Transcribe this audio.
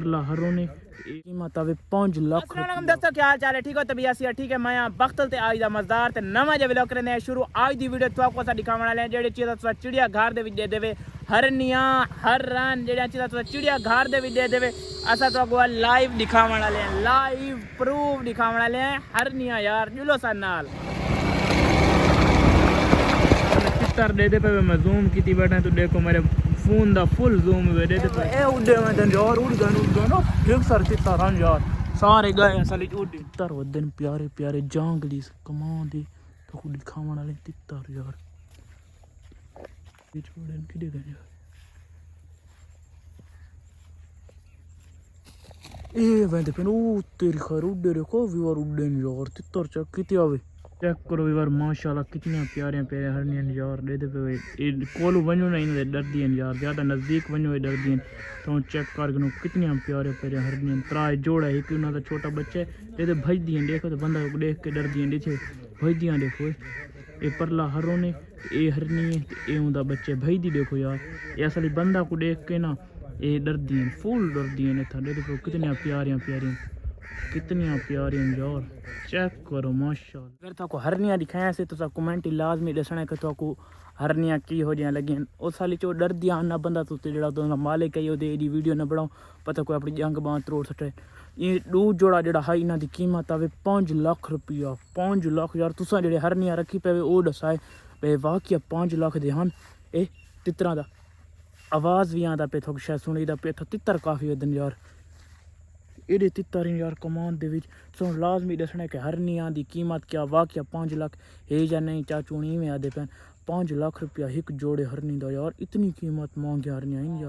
हरों ने कीमत आवे 5 लाख। अस्सलाम दोस्तों, क्या हाल चाल है? ठीक हो? तबीयत सी ठीक है। मैं बख्तल ते आज दा मज़दार ते नवा जे व्लॉग करने शुरू। आज दी वीडियो तो आपको दिखाने वाले हैं जेडी चीज़ तुसा चिड़िया घर दे विच दे देवे, हरनियां हरन जेडी चीज़ तुसा चिड़िया घर दे विच दे देवे। असा तो आपको लाइव दिखाने वाले हैं, लाइव प्रूफ दिखाने वाले हैं। हरनियां यार जुलो सा नाल कितर दे दे पे मैं जूम कीती बैठा तो देखो मेरे फोन दा फुल जूम वे दे पे ए उड़े में दन यार उड़ गए ना ठीक सर कितना रन यार सारे गए असल उड़ तर वदन प्यारे प्यारे जंगली कमां दे तो दिखावन वाले तितर यार ये छोड़न किदे गए यार ए वंदे पे ओ तेरी खैर उड़े रे को व्यूअर उड़न यार तितर चक किते आवे चेक करो यार माशाल्लाह कितने प्यारे प्यारे हरनियन यार दे दे पे कोलू वनो ना इन डर दियन यार ज्यादा नजदीक वनो डर दियन तो चेक कर गनो कितने प्यारे प्यारे हरनियन त्राय जोड़ा है कि उना दा छोटा बच्चा दे दे भज दियन देखो तो बंदा देख के डर दियन देखे भज दियन देखो ए परला हरों ने ए हरनी ए उंदा बच्चे भज दी देखो यार ये असली बंदा को देख के ना ए डर दियन फुल डर दियन था दे देखो कितने प्यारे प्यारे कितनी प्यारी यार चेक करो माशाल्लाह। अगर तो हरनियां दिखाया से तो कमेंट लाजमी दसना कि तो हरनियां की हो जाए लगी उस साल चो डर दिया ना बंदा तो जो तो मालिक है ओदी एडी वीडियो न बनाओ पता कोई अपनी जंग बांध तोड़ सटे। ये दो जोड़ा जोड़ा है इन्हों की कीमत आवे 5 लाख रुपया 5 लाख यार तुसा जो हरनियां रखी पे वो दसाए भाई वाकई 5 लाख दे हैं। ए तितरा का आवाज़ भी आता पे थोड़ा शायद सुनी दा पे तितर काफ़ी दिन यार एडे तितर यार कमान दे विच सो लाजमी दसना कि हरनियां दी कीमत क्या वाकई 5 लाख है या नहीं। चाचू नहीं में आदे पैन 5 लाख रुपया एक जोड़े हरनी दा यार इतनी कीमत मांगे हरनियां यार।